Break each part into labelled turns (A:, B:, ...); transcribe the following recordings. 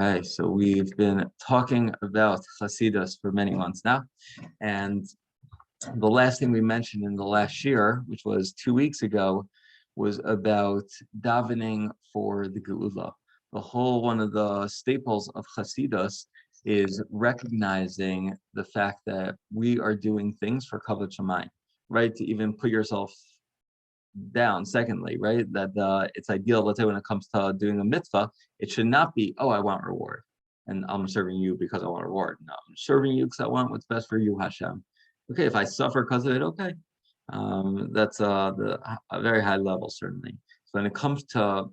A: Okay, so we've been talking about Hasidus for many months now, and the last thing we mentioned in the last Shiur, which was 2 weeks ago, was about davening for the Geula. The whole one of the staples of Hasidus is recognizing the fact that we are doing things for Kavod Shamayim, right? To even put yourself down. Secondly, right, that it's ideal, let's say, when it comes to doing a mitzvah, it should not be, oh, I want reward and I'm serving you because I want reward. No, I'm serving you because I want what's best for you, Hashem. Okay, if I suffer because of it, okay. That's a very high level, certainly. So when it comes to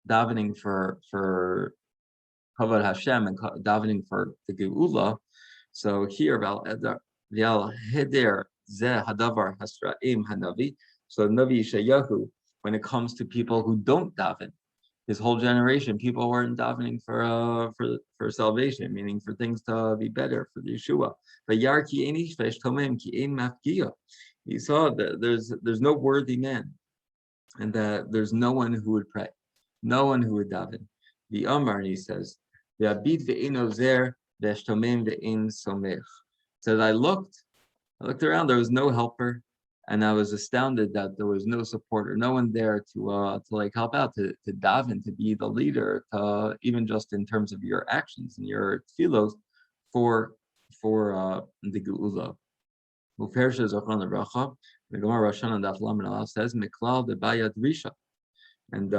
A: davening for Kavod Hashem and davening for the Geula, so here, so Navi Yeshayahu, when it comes to people who don't daven, his whole generation, people weren't davening for salvation, meaning for things to be better, for the Yeshua. But he saw that there's no worthy man, and that there's no one who would pray, no one who would daven. The Amar, and he says, says I looked around, there was no helper. And I was astounded that there was no support or no one there to like help out, to daven, to be the leader, to even just in terms of your actions and your tefillos for the Geula. The Gemara Rosh Hashanah Daf Lamed says Miklal debayad risha, and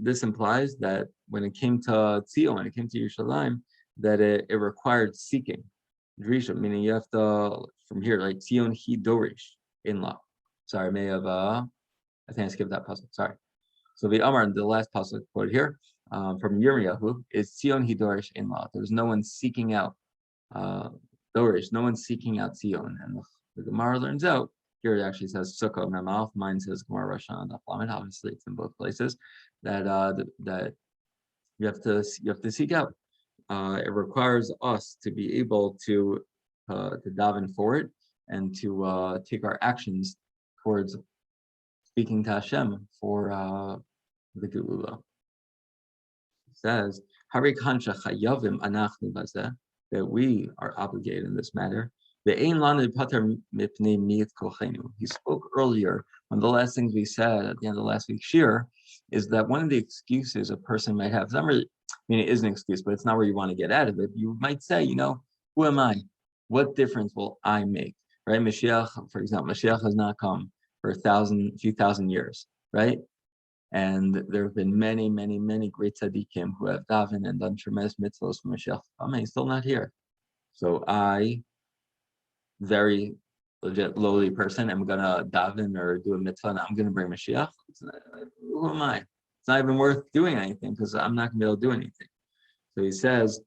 A: this implies that when it came to Tzion, when it came to Yerushalayim, that it required seeking. Drisha, meaning you have to, from here, like Tzion hi dorish in law. Sorry, I may have I think I skipped that pasuk. Sorry. So the Amar, the last pasuk quoted here from Yirmiyahu is Tzion hi dorish in law. There's no one seeking out dorish, no one seeking out Tzion, and the Gemara learns out here. It actually says Sukkah in my mouth. Mine says Gemara Rosh Hashanah. Obviously, it's in both places. That that you have to seek out. It requires us to be able to daven for it and to take our actions towards speaking to Hashem for the Geula. It says that we are obligated in this matter. He spoke earlier. One of the last things we said at the end of last week's Shiur is that one of the excuses a person might have, it is an excuse, but it's not where you want to get out of it. You might say, who am I? What difference will I make? Right? Mashiach, for example, Mashiach has not come for a few thousand years, right? And there have been many, many, many great tzaddikim who have davened and done tremendous mitzvahs for Mashiach. He's still not here. So I, very legit lowly person, am gonna daven or do a mitzvah and I'm gonna bring Mashiach. Who am I? It's not even worth doing anything because I'm not gonna be able to do anything. So he says,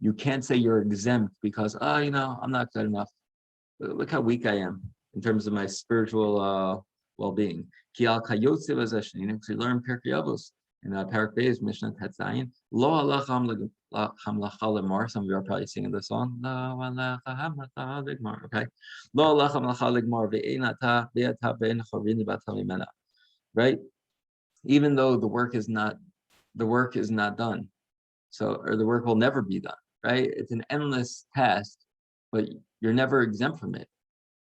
A: you can't say you're exempt because, I'm not good enough. Look how weak I am in terms of my spiritual well-being. Because we learn Pirkei Avos in Parak Beis Mishnah Tetzayin. Lo alach hamlacha lemar. Some of you are probably singing the song. Lo alach hamlacha legmar. Okay. Lo alach hamlacha legmar ve'enata ve'ata ben chorin b'atam imena. Right. Even though the work is not done, or the work will never be done. Right. It's an endless task, but you're never exempt from it.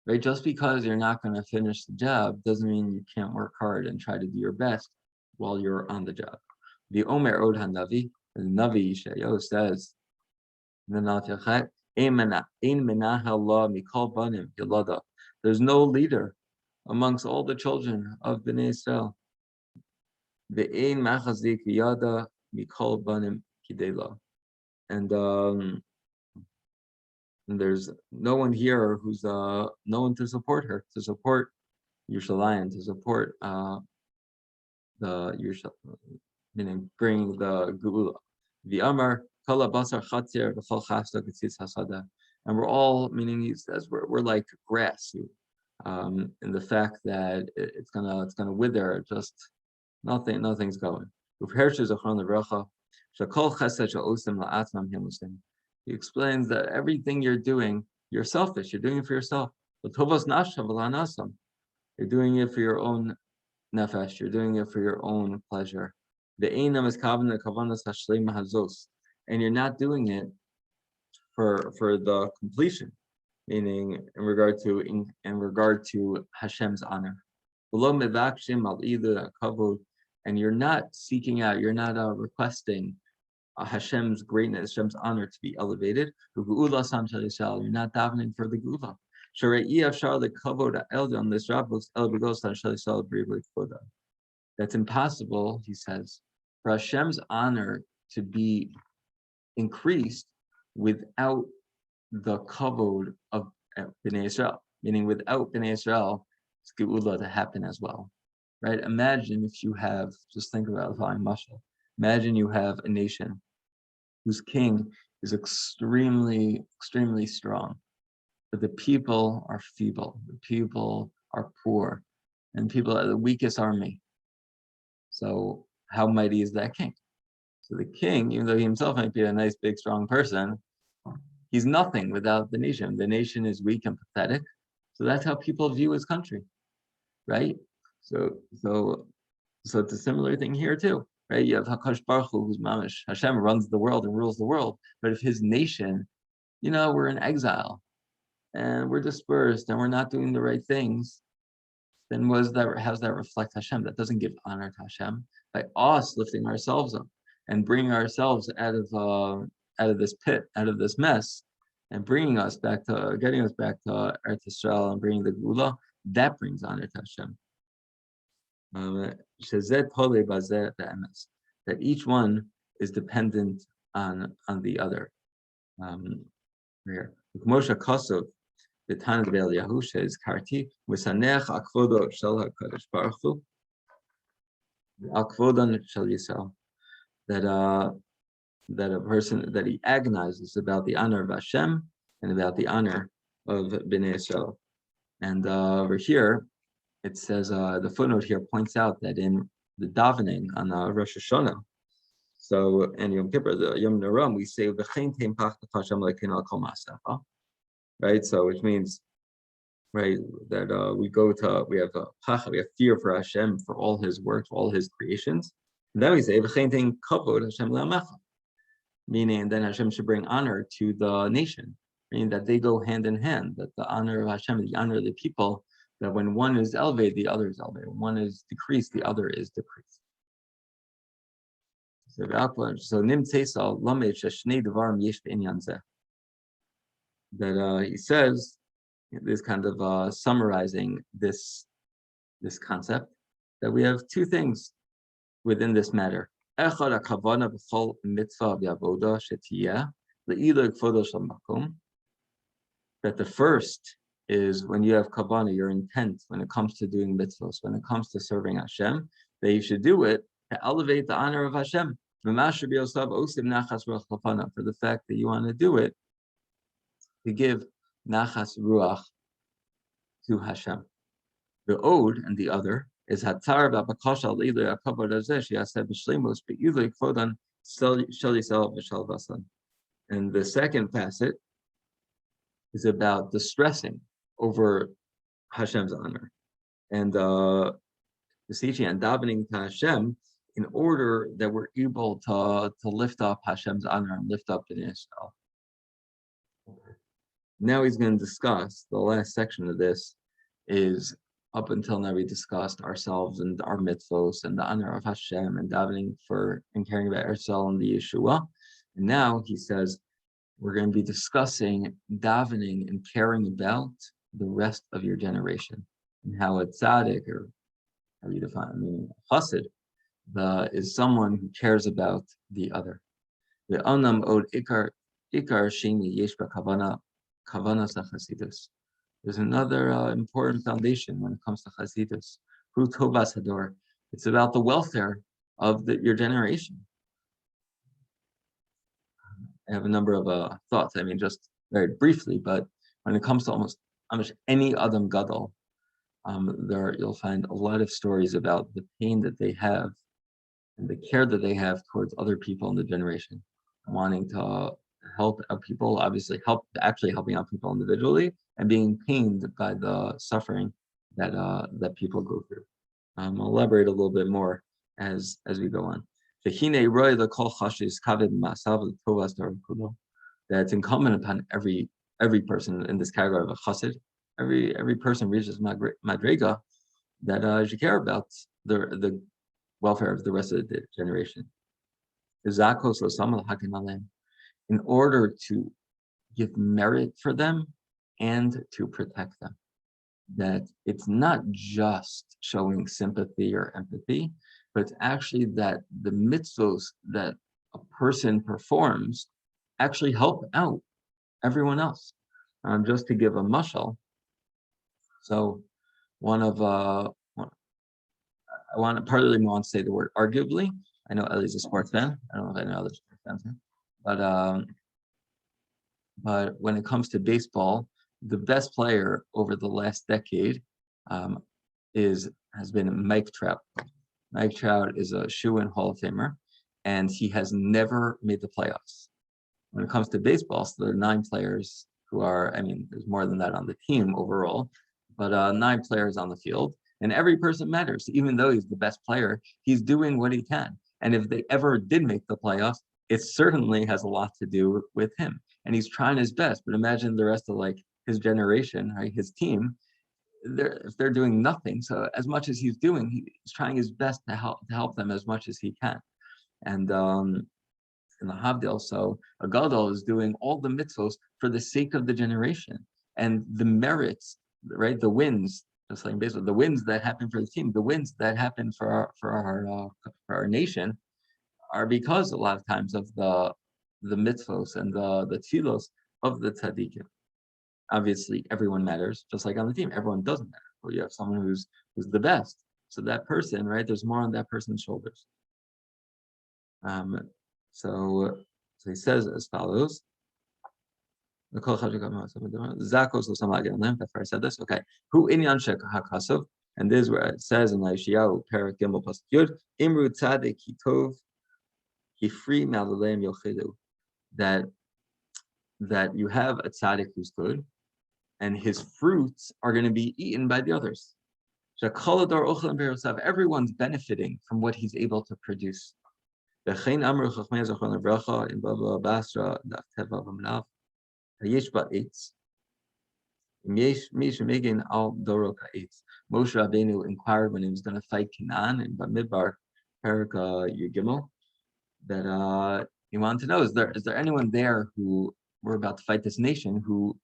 A: Right? Just because you're not going to finish the job doesn't mean you can't work hard and try to do your best while you're on the job. The Omer Od HaNavi, the Navi Yeshayahu says, there's no leader amongst all the children of Bnei Israel. And there's no one here who's no one to support her, to support Yerushalayim, to support meaning bringing the Geula. The Amar Kala Basar Chatzir B'chol Chafsa Ketzitz Hasada, and we're all, meaning he says we're like grass, in the fact that it's gonna wither, just nothing's going. He explains that everything you're doing, you're selfish. You're doing it for yourself. You're doing it for your own nefesh. You're doing it for your own pleasure. And you're not doing it for the completion, meaning in regard to Hashem's honor. And you're not seeking out, you're not requesting Hashem's greatness, Hashem's honor to be elevated. You're not davening for the Gula. That's impossible, he says, for Hashem's honor to be increased without the kavod of Bnei Israel, meaning without Bnei Israel's Geula to happen as well, right? Imagine if you have, just think about the following mashal. Imagine you have a nation whose king is extremely, extremely strong, but the people are feeble, the people are poor, and people are the weakest army. So how mighty is that king? So the king, even though he himself might be a nice, big, strong person, he's nothing without the nation. The nation is weak and pathetic. So that's how people view his country, right? So it's a similar thing here too, right? You have Hakadosh Baruch Hu, who's mamish. Hashem runs the world and rules the world. But if his nation, we're in exile and we're dispersed and we're not doing the right things, then how's that reflect Hashem? That doesn't give honor to Hashem. By us lifting ourselves up and bringing ourselves out of this pit, out of this mess, and getting us back to Eretz Yisrael and bringing the Gula, that brings honor to Hashem. That each one is dependent on the other. Here, Moshe Kosov, the Tanakh Yahusha is Karti, Misanech Akvodo Shel HaKadosh Baruch Hu, Akvodon Shel Yisrael. That a person that he agonizes about the honor of Hashem and about the honor of Bnei Israel. And over here, it says the footnote here points out that in the davening on Rosh Hashanah, so in Yom Kippur, the Yom Naram, we say V'chein teim pach Hashem lekin al kol ma'asecha, right? So which means, right, that we have fear for Hashem for all His work, for all His creations. And then we say V'chein teim kavod Hashem le'amecha, meaning then Hashem should bring honor to the nation, meaning that they go hand in hand, that the honor of Hashem, the honor of the people, that when one is elevated, the other is elevated. When one is decreased, the other is decreased. So that he says, this kind of summarizing this concept, that we have two things within this matter. That the first is when you have kavanah, your intent when it comes to doing mitzvahs, when it comes to serving Hashem, that you should do it to elevate the honor of Hashem. For the fact that you want to do it to give nachas ruach to Hashem. The ode and the other is hatzar b'bakasha leilei hakavod hazeh sheyaseh b'shleimus be'ilei kvodan shel Yisrael v'shel Vasan. And the second facet is about distressing over Hashem's honor and beseeching and davening to Hashem in order that we're able to lift up Hashem's honor and lift up Bnei Israel. Now he's going to discuss the last section of this. Is up until now we discussed ourselves and our mitzvos and the honor of Hashem and davening for and caring about ourselves and the Yeshua. And now he says we're going to be discussing davening and caring about the rest of your generation and how a tzaddik, or how you define, chassid, is someone who cares about the other. The onam od ikar sheni yesh b'kavana chasidus. There's another important foundation when it comes to chasidus. Hu tovas hador. It's about the welfare of your generation. I have a number of thoughts. Just very briefly, but when it comes to almost any Adam Gadol, there you'll find a lot of stories about the pain that they have and the care that they have towards other people in the generation, wanting to help out people, obviously helping out people individually, and being pained by the suffering that people go through. I'll elaborate a little bit more as we go on. That it's incumbent upon every person in this category of a chassid, every person reaches madrega, that should care about the welfare of the rest of the generation. In order to give merit for them and to protect them. That it's not just showing sympathy or empathy, but it's actually that the mitzvos that a person performs actually help out everyone else. Just to give a mashal, so I want to partly want to say the word arguably. I know Ellie's a sports fan. I don't know if I know other sports fans, but when it comes to baseball, the best player over the last decade has been Mike Trout. Mike Trout is a shoo-in Hall of Famer, and he has never made the playoffs. When it comes to baseball, so there are 9 players who are, there's more than that on the team overall, but 9 players on the field, and every person matters. Even though he's the best player, he's doing what he can. And if they ever did make the playoffs, it certainly has a lot to do with him. And he's trying his best. But imagine the rest of his generation, right? His team, if they're doing nothing. So as much as he's doing, he's trying his best to help them as much as he can. And in the Havdil, so a gadol is doing all the mitzvos for the sake of the generation, and the merits, right? The wins, just like in baseball, the wins that happen for the team, the wins that happen for our nation, are because a lot of times of the mitzvos and the tefillos of the tzaddikim. Obviously, everyone matters, just like on the team. Everyone doesn't matter. Well, you have someone who's the best. So that person, right? There's more on that person's shoulders. So he says as follows. That's where I said this. Okay. Who inyan hakasov, and this is where it says in Yeshayahu Perak Gimel Pasuk Yud, Imru Tzaddik Kitov Hifri Malaleim Yochidu, that you have a tzaddik who's good, and his fruits are going to be eaten by the others. Everyone's benefiting from what he's able to produce. In Baba Basra, Moshe Rabbeinu inquired when he was going to fight Canaan in Bamidbar, Perak Yud that he wanted to know, is there anyone there who we're about to fight this nation who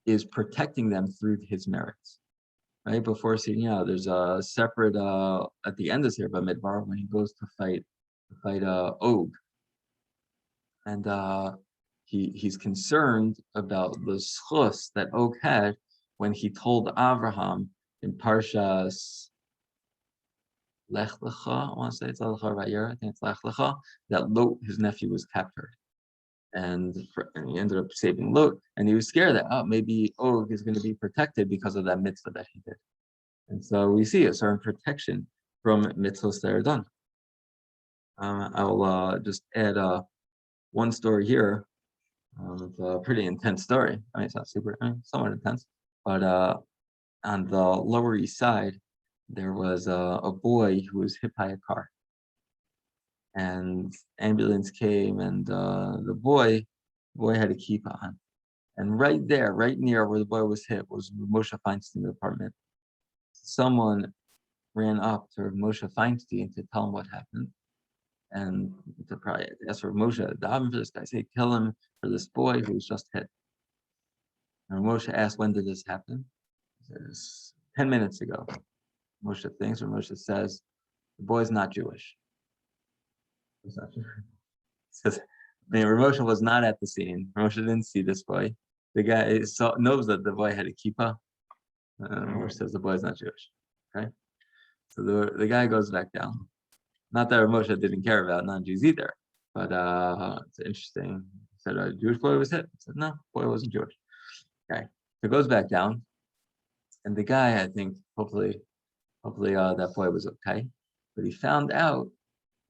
A: is protecting them through his merits? Right before seeing, there's a separate at the end of here Bamidbar when he goes to fight Og, and he's concerned about the schus that Og had when he told Avraham in Parshas Lech Lecha, I want to say it's Lech Lecha, I think it's Lech Lecha, that Lot, his nephew, was captured, and he ended up saving Lot, and he was scared that maybe Og is going to be protected because of that mitzvah that he did, and so we see a certain protection from mitzvahs that are done. I'll just add one story here. It's a pretty intense story. It's not super, somewhat intense, but on the Lower East Side, there was a boy who was hit by a car, and ambulance came, and the boy had a kippah on, and right there, right near where the boy was hit, was Moshe Feinstein's apartment. Someone ran up to Moshe Feinstein to tell him what happened, and to probably ask for Moshe, daven for this guy, say, kill him for this boy who was just hit. And Moshe asked, when did this happen? He says, 10 minutes ago. Moshe thinks, or Moshe says, the boy's not Jewish. He's not Jewish. He says, Moshe was not at the scene. Moshe didn't see this boy. The guy knows that the boy had a kippah. Moshe says the boy's not Jewish. Okay? So the guy goes back down. Not that Moshe didn't care about non-Jews either, but it's interesting. He said a Jewish boy was hit. He said, no, boy wasn't Jewish. Okay, so it goes back down, and the guy, I think, hopefully that boy was okay, but he found out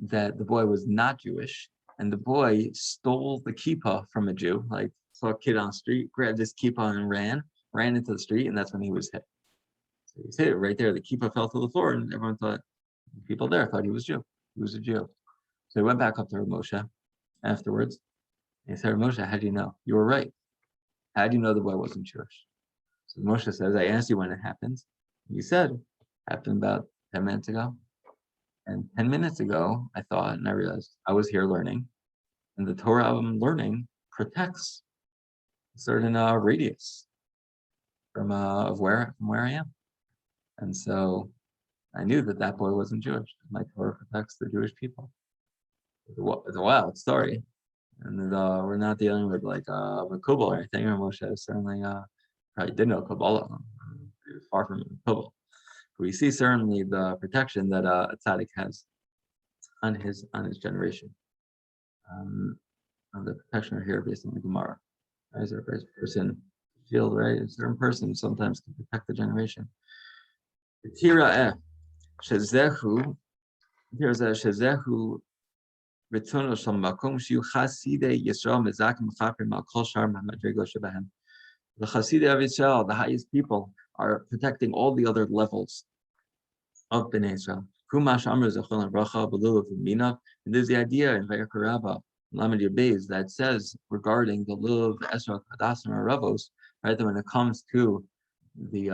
A: that the boy was not Jewish, and the boy stole the kippah from a Jew. Like, saw a kid on the street, grabbed this kippah and ran into the street, and that's when he was hit. So he was hit right there. The kippah fell to the floor, and everyone thought, people there thought he was Jew. He was a Jew. So he went back up to Moshe afterwards. And he said, Moshe, how do you know? You were right. How do you know the boy wasn't Jewish? So Moshe says, I asked you when it happened. You said it happened about 10 minutes ago. And 10 minutes ago, I thought, and I realized I was here learning, and the Torah I'm learning protects a certain radius from where I am. And so I knew that boy wasn't Jewish. My Torah protects the Jewish people. It's a wild story. And we're not dealing with like with Kabbalah or anything. Or Moshe certainly probably did know Kabbalah. He was far from Kabbalah. We see certainly the protection that a tzaddik has on his generation. The protection here based on the Gemara. As a person feel right, a certain person sometimes can protect the generation. Tira shezehu, here's a shezehu retono shel makom shiu chasidei Yisrael mezakim chaprim al kol shar madrigo shebahem. The Chasidei of Israel, the highest people, are protecting all the other levels of Bnei Israel. And there's the idea in Vayikra Rabbah, Lamed Yabez, that says regarding the Lulav, Esra, Hadassim, or Ravos, right? That when it comes to the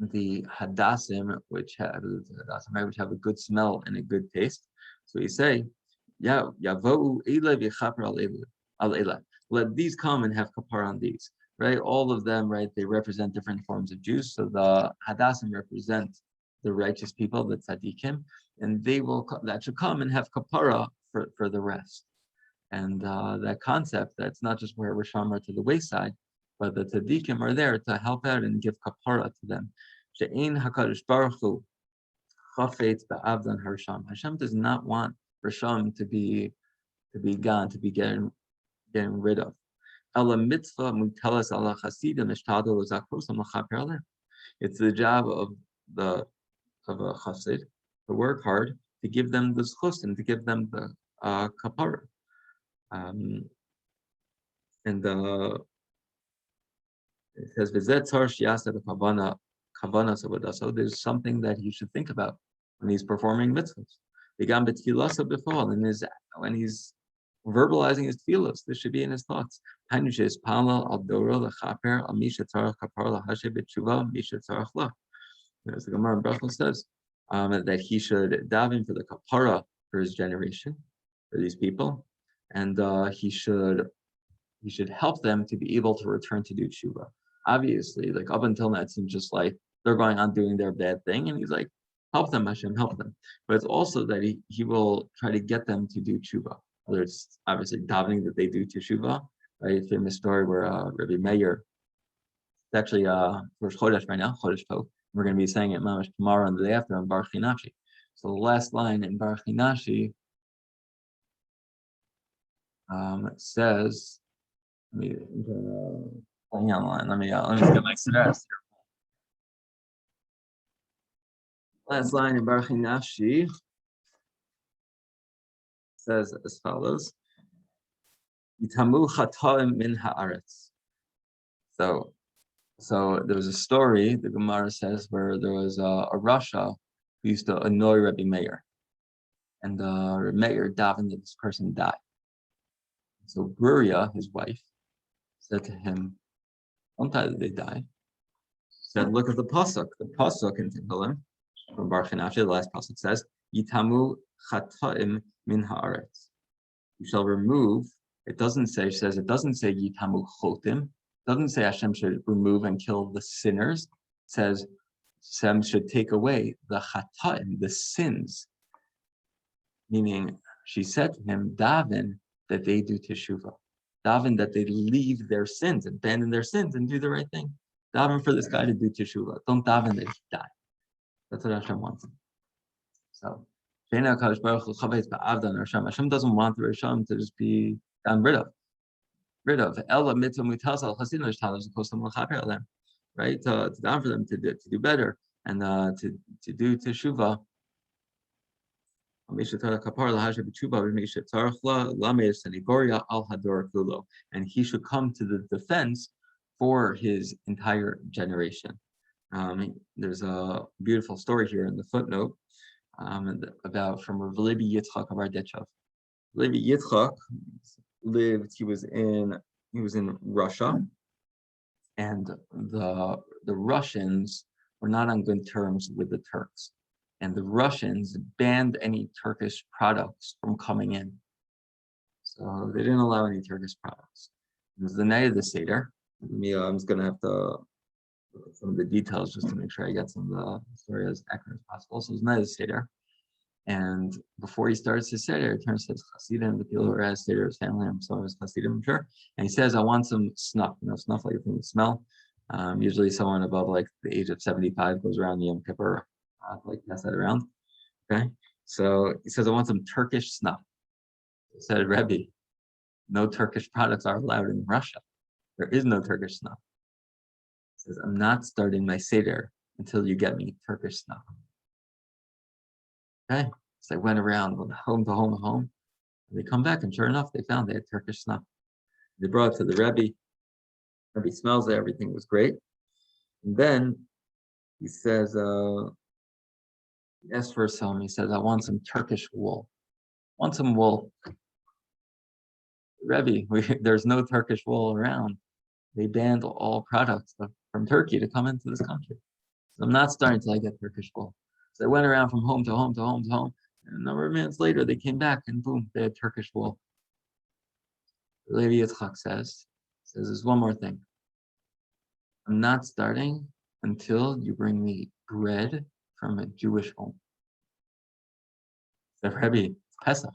A: Hadassim, which have a good smell and a good taste, so you say, Yavo'u Elev Yechaper al Elev. Let these come and have kapar on these, right? All of them, right? They represent different forms of Jews. So the Hadassim represent the righteous people, the tzaddikim, and that should come and have kapara for the rest. And that concept, that's not just where Risham are to the wayside, but the tzaddikim are there to help out and give kapara to them. She'ein HaKadosh Baruch Hu chafetz ba'avdan harsham. Hashem does not want Risham to be gone, to be getting rid of. It's the job of a chassid to work hard to give them the schus and to give them the kapara. It says so there's something that he should think about when he's performing mitzvahs. When he's verbalizing his tefillos, this should be in his thoughts. There's the Gemara in Brachos says that he should daven for the kapara for his generation, for these people, and he should help them to be able to return to do tshuva. Obviously, like up until now, it seems just like they're going on doing their bad thing, and he's like, help them, Hashem, help them. But it's also that he will try to get them to do tshuva. Whether it's obviously davening that they do teshuva, right? Famous story where Rabbi Meir, it's actually Rosh Chodesh right now, Chodesh Tov. We're going to be saying it mamash tomorrow and the day after on Baruch Hinashi. So the last line in Baruch Hinashi says, let me just get my stress here. Last line in Baruch Hinashi says as follows: Yitamu chatoim min haaretz. So there was a story, the Gemara says, where there was a Rasha who used to annoy Rabbi Meir. And Rabbi Meir davened that this person died. So Bruria, his wife, said to him, don't die that they die. She said, look at the pasuk. The pasuk in Tehillim, from Baruch Hinashi, the last pasuk says, Yitamu chatoim min haaretz. You shall remove, it doesn't say Yitamu chotim. Doesn't say Hashem should remove and kill the sinners. It says Hashem should take away the chataim, the sins. Meaning, she said to him, daven that they do teshuvah. Daven that they leave their sins, abandon their sins, and do the right thing. Daven for this guy to do teshuvah. Don't daven that he die. That's what Hashem wants. So, Hashem doesn't want the Rishon to just be gotten rid of. Ella mitzvah mutasal chasidin l'shtalos kosam l'chaper them, right? To down for them to do better and to do teshuvah. And he should come to the defense for his entire generation. There's a beautiful story here in the footnote. about from Rabbi Yitzchak of Ardetchov. Rabbi Yitzchak lived. He was in Russia, and the Russians were not on good terms with the Turks, and the Russians banned any Turkish products from coming in. So they didn't allow any Turkish products. It was the night of the Seder. I'm just going to have to look at some of the details just to make sure I get some of the story as accurate as possible. So it was the night of the Seder. And before he starts his Seder, he turns to his Hasidim, the people who are at Seder, his family, and some of his Hasidim, I'm sure. And he says, I want some snuff. Snuff like a thing to smell. Usually someone above like the age of 75 goes around Yom Kippur, like pass that around. Okay. So he says, I want some Turkish snuff. He said, Rabbi, no Turkish products are allowed in Russia. There is no Turkish snuff. He says, I'm not starting my Seder until you get me Turkish snuff. Okay. So they went around home to home to home. And they come back, and sure enough, they found they had Turkish snuff. They brought it to the Rabbi. Rabbi smells it, everything was great. And then he says, he asked for some. He says, I want some Turkish wool. I want some wool. Rabbi, there's no Turkish wool around. They banned all products from Turkey to come into this country. So I'm not starting until I get Turkish wool. So they went around from home to home to home to home. And a number of minutes later, they came back and boom, they had Turkish wool. Rabbi Yitzchak says there's one more thing. I'm not starting until you bring me bread from a Jewish home. Said, Rabbi, it's Pesach.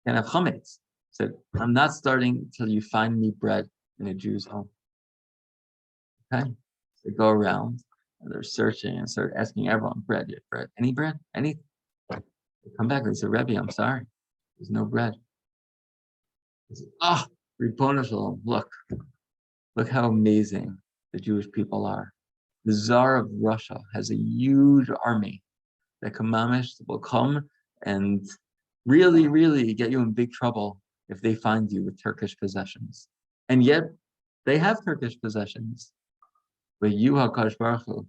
A: Can't have chametz. Said, I'm not starting until you find me bread in a Jew's home. Okay? So they go around and they're searching and start asking everyone, bread, any bread, anything. They come back and they say, Rabbi, I'm sorry. There's no bread. He said, Ribono Shalom, look how amazing the Jewish people are. The Tsar of Russia has a huge army that will come and really, really get you in big trouble if they find you with Turkish possessions. And yet, they have Turkish possessions. But you, HaKadosh Baruch Hu,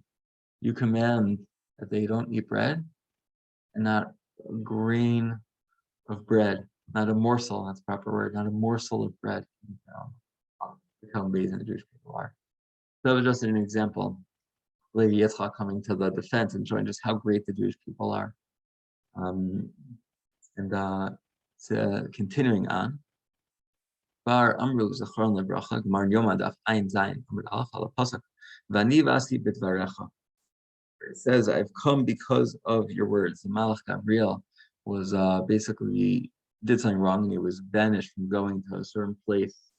A: you command that they don't eat bread, and not a grain of bread, not a morsel, that's the proper word, not a morsel of bread. Look how amazing the Jewish people are. That was just an example. Rabbi Yitzchak coming to the defense and showing just how great the Jewish people are. Continuing on. Bar Amru Zachron Lebracha Gemar Yomadaf Ein Zayin Amud Alach Al Pasuk Vani Vasi Bidvarecha. It says, I've come because of your words. The Malach Gabriel was basically did something wrong, and he was banished from going to a certain place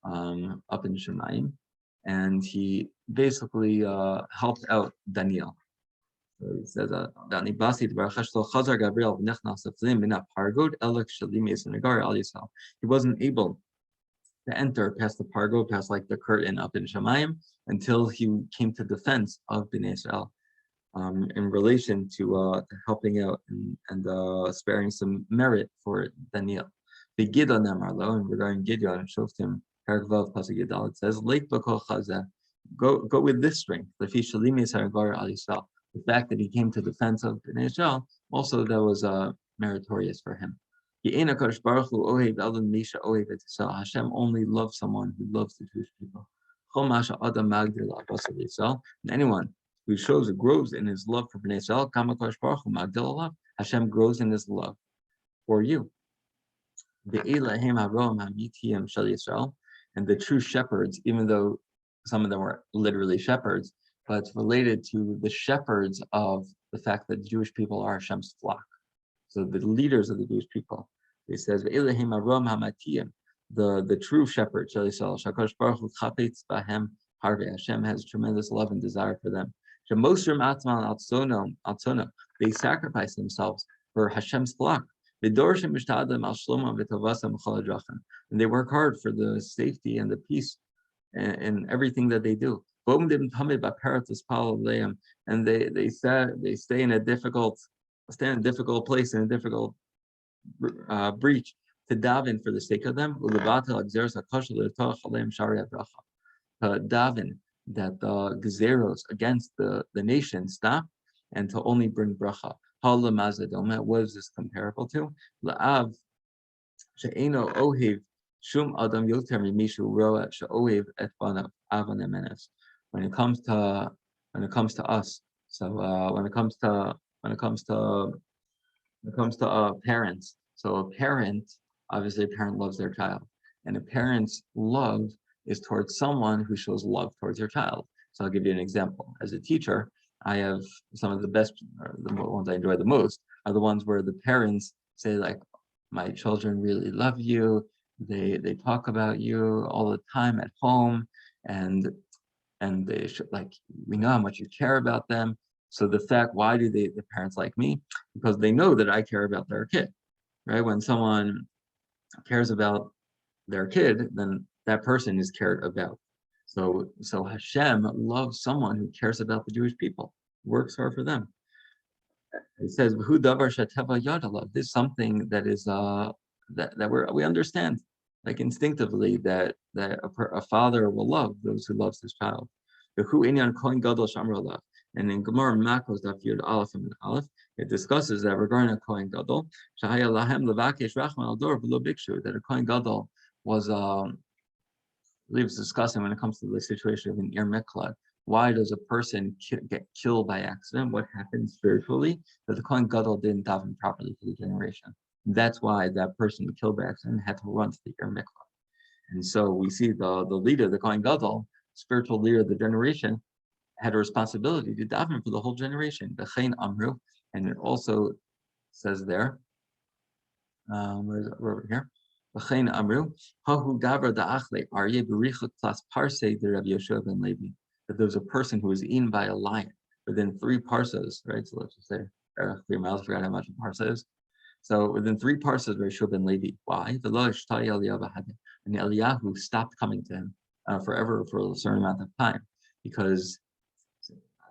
A: up in Shemayim, and he basically helped out Daniel. So he says, he wasn't able to enter past the pargo, past like the curtain up in Shemayim, until he came to defense of Bnei Israel in relation to helping out and sparing some merit for Daniel. The Gideon Amarlo, and regarding Gideon and Shoftim, Paragvav Pasuk Yadal, it says, go with this strength. The fact that he came to defense of Bnei Israel, also that was meritorious for him. Hashem only loves someone who loves the Jewish people. And anyone who grows in his love for Bnei Israel, Hashem grows in his love for you. And the true shepherds, even though some of them were literally shepherds, but it's related to the shepherds of the fact that the Jewish people are Hashem's flock. So the leaders of the Jewish people, it says, the true shepherd, Hashem has tremendous love and desire for them. They sacrifice themselves for Hashem's flock. And they work hard for the safety and the peace in everything that they do. And they stay in a difficult place, in a difficult breach to daven for the sake of them. To daven that the gezeros against the nation stop, and to only bring bracha. What is this comparable to? La'av she'eno ohiv shum adam yoter mimishu roa she'ohiv et banav avan emenes. When it comes to us, so when it comes to parents, so a parent, obviously a parent loves their child, and a parent's love is towards someone who shows love towards your child. So I'll give you an example. As a teacher, I have some of the best, or the ones I enjoy the most, are the ones where the parents say, like, my children really love you. They talk about you all the time at home, and they should, like, we know how much you care about them. So the fact, why do the parents like me? Because they know that I care about their kid, right? When someone cares about their kid, then that person is cared about. So Hashem loves someone who cares about the Jewish people, works hard for them. It says, "V'hu davar sheteva yadalav." This is something that is that we understand, like instinctively, that a father will love those who loves his child. V'hu inyan kohen gadol shamrolav. And in Gemara Makos Daf Yud Aleph and Aleph, it discusses that regarding a kohen gadol, shahaya lahem levakesh rachman al dor v'lo bikshu, that a kohen gadol was leaves discussing when it comes to the situation of an Ir Miklat. Why does a person get killed by accident? What happens spiritually? That the Kohen Gadol didn't daven properly for the generation. That's why that person killed by accident had to run to the Ir Miklat. And so we see the leader, the Kohen Gadol, spiritual leader of the generation, had a responsibility to daven for the whole generation. The Chain Amru, and it also says there, where is it? Over here. That there's a person who was eaten by a lion within 3 parsas, right? So let's just say 3 miles, I forgot how much a parsa is. So within 3 parsas, Reshua ben Levi. Why? And Eliyahu stopped coming to him forever for a certain amount of time because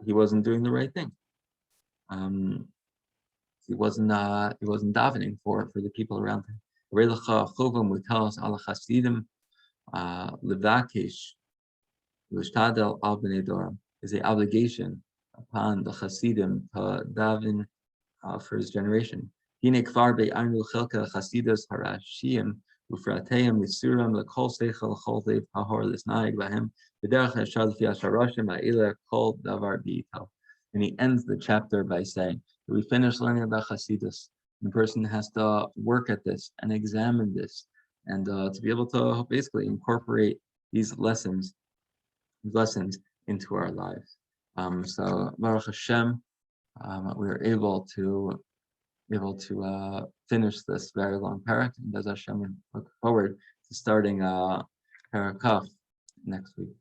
A: he wasn't doing the right thing. He wasn't davening for the people around him. Is the obligation upon the Hasidim to daven for his generation. And he ends the chapter by saying, we finished learning about Hasidus. The person has to work at this and examine this, and to be able to basically incorporate these lessons into our lives. So Baruch Hashem, we were able to finish this very long parak, and as Hashem, we look forward to starting parak Kaf next week.